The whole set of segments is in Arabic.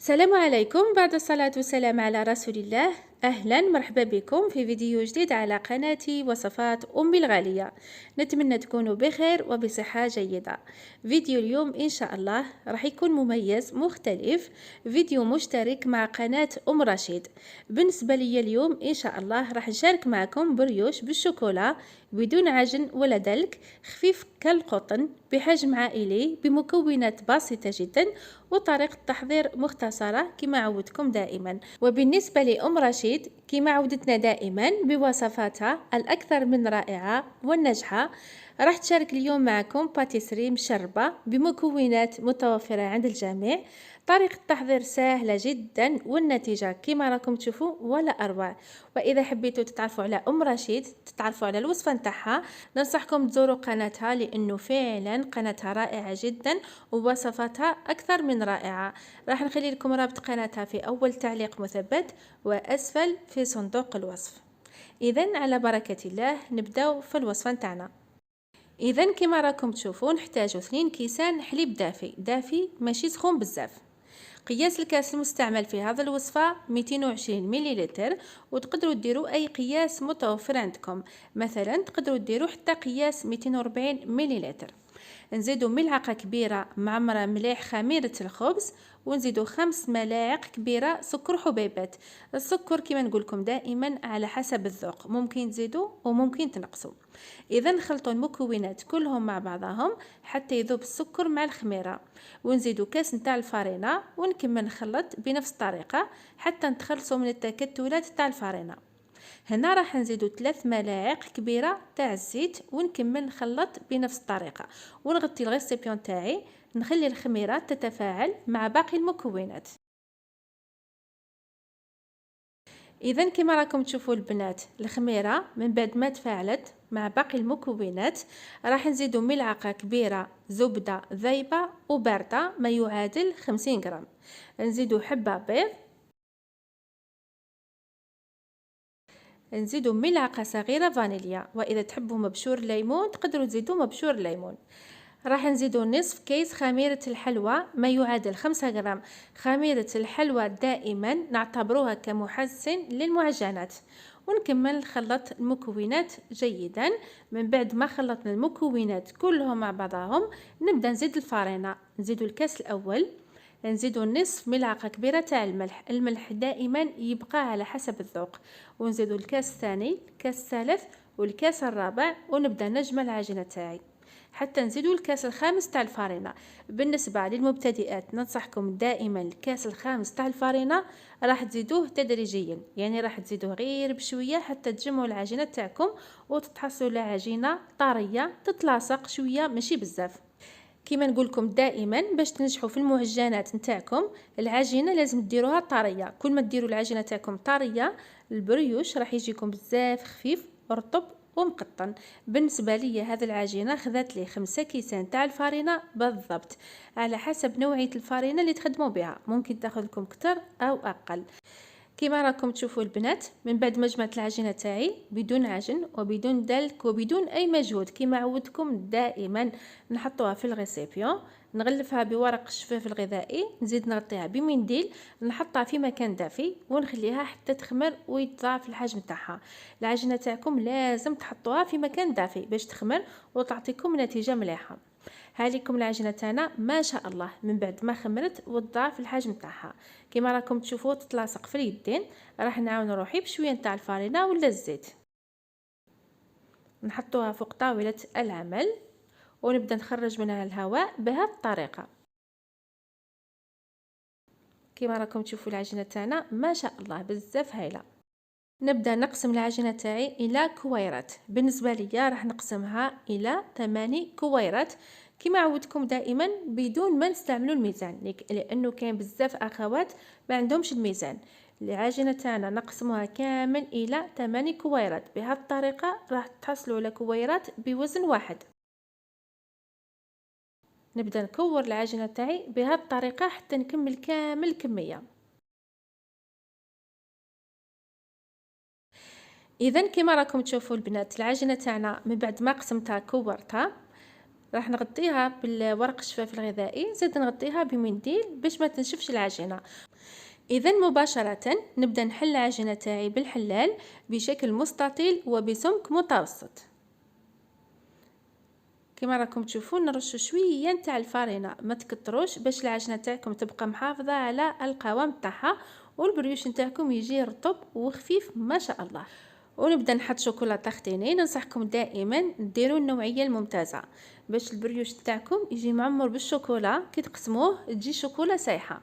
السلام عليكم. بعد الصلاة والسلام على رسول الله. أهلا مرحبا بكم في فيديو جديد على قناتي وصفات أمي الغالية. نتمنى تكونوا بخير وبصحة جيدة. فيديو اليوم إن شاء الله راح يكون مميز مختلف، فيديو مشترك مع قناة أم رشيد. بالنسبة لي اليوم إن شاء الله راح نشارك معكم بريوش بالشوكولا بدون عجن ولا دلك، خفيف كالقطن، بحجم عائلي، بمكونات بسيطة جدا، وطريقة تحضير مختصرة كما عودتكم دائما. وبالنسبة لأم رشيد كما عودتنا دائما بوصفاتها الأكثر من رائعة والناجحة، راح تشارك اليوم معكم باتيسري مشربة بمكونات متوفرة عند الجميع. طريقة التحضير سهلة جدا والنتيجة كما راكم تشوفوا ولا أروع. وإذا حبيتوا تتعرفوا على أم رشيد، تتعرفوا على الوصفة نتاعها، ننصحكم تزوروا قناتها لأنه فعلا قناتها رائعة جدا ووصفاتها أكثر من رائعة. راح نخلي لكم رابط قناتها في أول تعليق مثبت وأسفل في صندوق الوصف. إذن على بركة الله نبداو في الوصفة نتاعنا. إذن كما راكم تشوفون نحتاجو 2 كيسان حليب دافي ماشي سخون بزاف. قياس الكاس المستعمل في هذا الوصفة 220 مليلتر، وتقدروا ديروا أي قياس متوفر عندكم، مثلا تقدروا ديروا حتى قياس 240 مليلتر. نزيدوا ملعقة كبيرة معمرة مليح خميرة الخبز، ونزيدوا 5 ملاعق كبيرة سكر حبيبات. السكر كما نقولكم دائما على حسب الذوق، ممكن تزيدوا وممكن تنقصوا. اذا نخلطوا المكونات كلهم مع بعضهم حتى يذوب السكر مع الخميره، ونزيدوا كاس نتاع الفارينه ونكمل نخلط بنفس الطريقه حتى نتخلصوا من التكتلات تاع الفارينه. هنا راح نزيدوا 3 ملاعق كبيره تاع الزيت ونكمل نخلط بنفس الطريقه، ونغطي الغيسيبيون تاعي، نخلي الخميره تتفاعل مع باقي المكونات. اذا كما راكم تشوفوا البنات، الخميره من بعد ما تفاعلت مع باقي المكونات راح نزيدوا ملعقه كبيره زبده ذايبه وبارده ما يعادل 50 غرام. نزيدوا حبه بيض، نزيدوا ملعقه صغيره فانيليا، واذا تحبوا مبشور ليمون تقدروا تزيدوا مبشور ليمون. راح نزيدوا نصف كيس خميرة الحلوى ما يعادل 5 غرام. خميرة الحلوى دائما نعتبروها كمحسن للمعجنات. ونكمل نخلط المكونات جيدا. من بعد ما خلطنا المكونات كلهم مع بعضهم نبدأ نزيد الفارينة. نزيدوا الكاس الأول، نزيدوا نصف ملعقة كبيرة تاع الملح دائما يبقى على حسب الذوق، ونزيدوا الكاس الثاني، الكاس الثالث والكاس الرابع، ونبدأ نجمع العجينة تاعي حتى نزيدوا الكاس الخامس تاع الفارينة. بالنسبة للمبتدئات ننصحكم دائما الكاس الخامس تاع الفارينة راح تزيدوه تدريجيا، يعني راح تزيدوه غير بشوية حتى تجمعوا العجينة تاعكم وتتحصلوا على عجينة طرية تتلاصق شوية ماشي بزاف. كما نقولكم دائما باش تنجحوا في المعجنات نتاعكم العجينه لازم ديروها طريه. كل ما ديروا العجينه تاعكم طريه البريوش راح يجيكم بزاف خفيف رطب ومقطن. بالنسبه لي هذه العجينه خذت لي 5 كيسان تاع الفارينه بالضبط، على حسب نوعيه الفارينه اللي تخدموا بها، ممكن تاخذ لكم اكثر او اقل. كما راكم تشوفوا البنات، من بعد ما جمعت العجينه تاعي بدون عجن وبدون دلك وبدون اي مجهود كما عودتكم دائما، نحطوها في الغيسيبيون، نغلفها بورق الشفاف الغذائي، نزيد نغطيها بمنديل، نحطها في مكان دافي ونخليها حتى تخمر ويتضاعف الحجم تاعها. العجينه تاعكم لازم تحطوها في مكان دافي باش تخمر وتعطيكم نتيجه مليحه. هاليكم العجينه تاعنا ما شاء الله من بعد ما خمرت وتضاعف الحجم تاعها كما راكم تشوفوا تتلاصق في اليدين. راح نعاون روحي بشويه نتاع الفارينه ولا الزيت، نحطوها فوق طاوله العمل ونبدا نخرج منها الهواء بهذه الطريقه. كما راكم تشوفوا العجينه تاعنا ما شاء الله بزاف هايله. نبدا نقسم العجينه تاعي الى كويرات. بالنسبه لي راح نقسمها الى 8 كويرات كما عودتكم دائما بدون ما نستعملوا الميزان، لانه كاين بزاف اخوات ما عندهمش الميزان. العجينه تاعنا نقسمها كامل الى 8 كويرات، بهذه الطريقه راح تحصلوا على كويرات بوزن واحد. نبدا نكور العجينه تاعي بهذه الطريقه حتى نكمل كامل الكميه. اذا كما راكم تشوفوا البنات العجينه تاعنا من بعد ما قسمتها كورتها راح نغطيها بالورق الشفاف الغذائي، زيد نغطيها بمنديل باش ما تنشفش العجينه. اذا مباشرة نبدا نحل العجينة تاعي بالحلال بشكل مستطيل وبسمك متوسط. كما راكم تشوفون نرشوا شويه نتاع الفارينه، ما تكتروش باش العجينه تاعكم تبقى محافظه على القوام تاعها والبريوش نتاعكم يجي رطب وخفيف ما شاء الله. ونبدا نحط شوكولاته تختيني. ننصحكم دائما ديروا النوعيه الممتازه باش البريوش تاعكم يجي معمر بالشوكولا، كي تقسموه تجي شوكولا سايحه.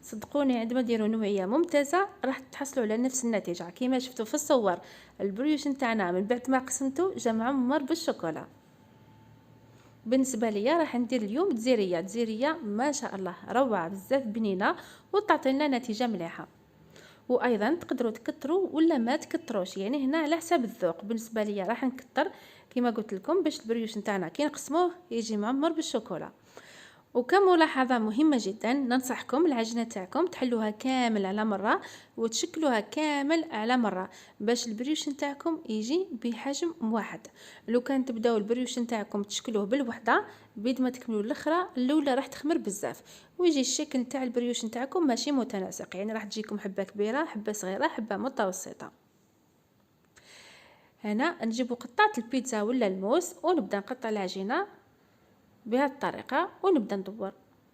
صدقوني عندما ديروا نوعيه ممتازه راح تحصلوا على نفس النتيجه كما شفتوا في الصور. البريوش نتاعنا من بعد ما قسمته جا معمر بالشوكولا. بالنسبه ليا راح ندير اليوم تزيريه ما شاء الله روعه بزاف بنينه وتعطينا نتيجه مليحه. وايضا تقدروا تكتروا ولا ما تكتروش، يعني هنا على حساب الذوق. بالنسبه ليا راح نكتر كما قلت لكم باش البريوش نتاعنا كي نقسموه يجي معمر بالشوكولا. وكملاحظة مهمة جدا ننصحكم العجينة تاعكم تحلوها كامل على مرة وتشكلوها كامل على مرة باش البريوش نتاعكم يجي بحجم واحد. لو كان تبداو البريوش نتاعكم تشكلوه بالوحدة بيد ما تكملوا الاخرى الاولى راح تخمر بزاف ويجي الشكل نتاع البريوش نتاعكم ماشي متناسق، يعني راح تجيكم حبة كبيرة حبة صغيرة حبة متوسطة. هنا نجيبوا قطعة البيتزا ولا الموس ونبدا نقطع العجينة بهذه الطريقه ونبدا ندور.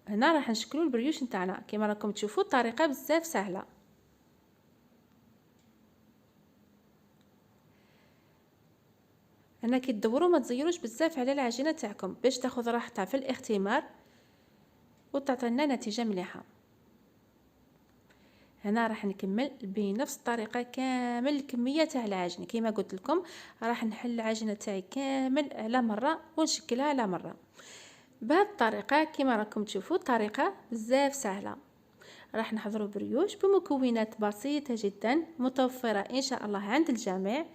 هنا راح نشكلوا البريوش نتاعنا كما راكم تشوفوا الطريقه بزاف سهله. هنا كي تدوروا ما تزيروش بزاف على العجينه تاعكم باش تاخذ راحتها في الاختمار وتعطينا نتيجه مليحه. هنا راح نكمل بنفس الطريقه كامل الكميه تاع العجين كما قلت لكم. راح نحل العجينه تاعي كامل على مره ونشكلها على مره بهذه الطريقه كما راكم تشوفوا. طريقه بزاف سهله. راح نحضروا بريوش بمكونات بسيطه جدا متوفره ان شاء الله عند الجميع.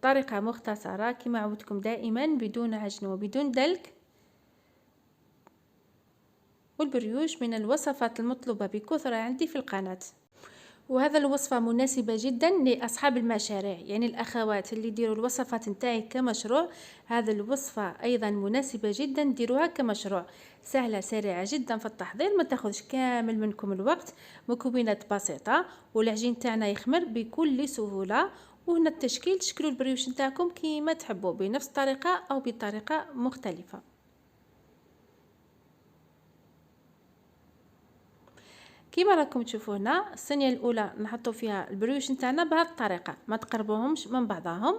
طريقه مختصره كما عودتكم دائما بدون عجن وبدون دلك. والبريوش من الوصفات المطلوبه بكثره عندي في القناه. وهذا الوصفة مناسبة جدا لأصحاب المشاريع، يعني الأخوات اللي يديروا الوصفات نتاعي كمشروع. هذا الوصفة أيضا مناسبة جدا ديروها كمشروع، سهلة سريعة جدا في التحضير، ما تاخذش كامل منكم الوقت، مكونات بسيطة والعجين تاعنا يخمر بكل سهولة. وهنا التشكيل تشكلوا البريوش نتاعكم كيما تحبوا بنفس الطريقة أو بطريقة مختلفة. كيما راكم تشوفوا هنا الصينيه الاولى نحطوا فيها البريوش نتاعنا بهذه الطريقه، ما تقربوهمش من بعضهم.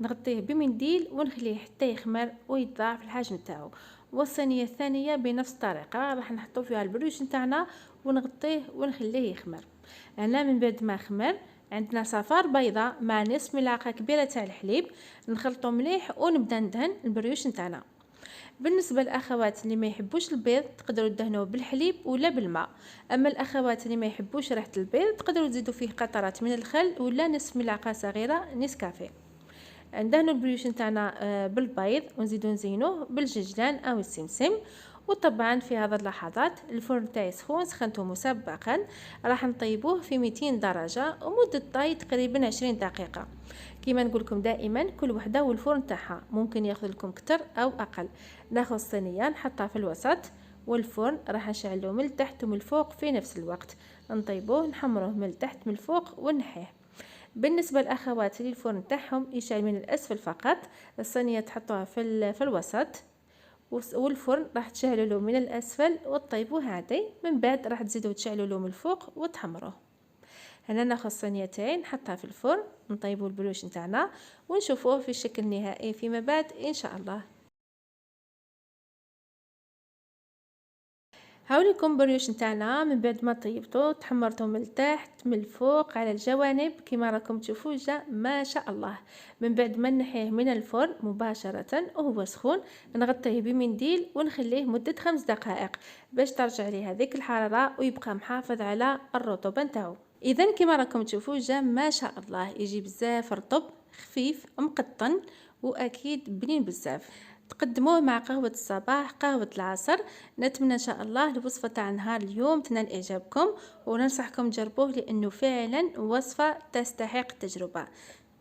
نغطيه بمنديل ونخليه حتى يخمر ويتضاعف الحجم تاعو. والصينيه الثانيه بنفس الطريقه راح نحطوا فيها البريوش نتاعنا ونغطيه ونخليه يخمر. هنا من بعد ما خمر عندنا صفار بيضاء مع نصف ملعقه كبيره تاع الحليب، نخلطو مليح ونبدا ندهن البريوش نتاعنا. بالنسبه للاخوات اللي ما يحبوش البيض تقدروا تدهنوه بالحليب ولا بالماء. اما الاخوات اللي ما يحبوش ريحه البيض تقدروا تزيدوا فيه قطرات من الخل ولا نصف ملعقه صغيره نسكافيه. ندهنوا البريوش نتاعنا بالبيض ونزيدوا نزينوه بالججلان او السمسم. وطبعا في هذه اللحظات الفرن تاعي سخون سخنته مسبقا، راح نطيبوه في 200 درجه ومده طي تقريبا 20 دقيقه. كما نقول لكم دائما كل وحده والفرن تاعها، ممكن ياخذ لكم اكثر او اقل. ناخذ الصينيه نحطها في الوسط والفرن راح نشعلوه من التحت ومن الفوق في نفس الوقت، نطيبوه نحمروه من التحت من الفوق ونحيه. بالنسبه للاخوات اللي الفرن تاعهم يشعل من الاسفل فقط، الصينيه تحطوها في الوسط والفرن راح تشعلوا له من الاسفل وتطيبوه عادي. من بعد راح تزيدوا تشعلوا له من الفوق وتحمروه. هنا ناخذ الصينيه تاعي نحطها في الفرن نطيبوا البلوش نتاعنا ونشوفوه في الشكل النهائي فيما بعد ان شاء الله. هاوليكم بريوش نتاعنا من بعد ما طيبته تحمرته من التحت من الفوق على الجوانب كما راكم تشوفوا جا ما شاء الله. من بعد ما نحيه من الفرن مباشرة وهو سخون نغطيه بمنديل ونخليه مدة 5 دقائق باش ترجع ليه هذيك الحرارة ويبقى محافظ على الرطوبة نتاعو. اذا كما راكم تشوفوا جا ما شاء الله يجي بزاف رطب خفيف مقطن واكيد بنين بزاف. تقدموه مع قهوة الصباح قهوة العصر. نتمنى ان شاء الله الوصفة تاع نهار اليوم تنال اعجابكم وننصحكم تجربوه لانه فعلا وصفة تستحق التجربة.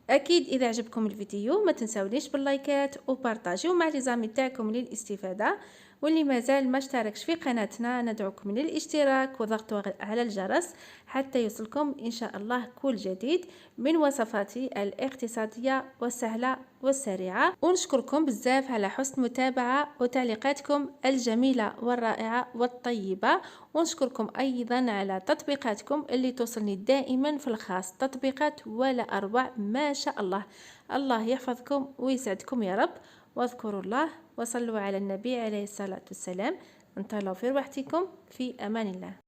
اكيد اذا عجبكم الفيديو ما تنساونيش باللايكات وبارطاجيو مع لي زامي تاعكم للاستفادة. واللي مازال ما اشتركش في قناتنا ندعوكم للاشتراك وضغط على الجرس حتى يوصلكم إن شاء الله كل جديد من وصفاتي الاقتصادية والسهلة والسريعة. ونشكركم بزاف على حسن المتابعة وتعليقاتكم الجميلة والرائعة والطيبة، ونشكركم أيضا على تطبيقاتكم اللي توصلني دائما في الخاص، تطبيقات ولا أروع ما شاء الله. الله يحفظكم ويسعدكم يا رب، واذكروا الله وصلوا على النبي عليه الصلاة والسلام. انتظروا في رواحتكم، في أمان الله.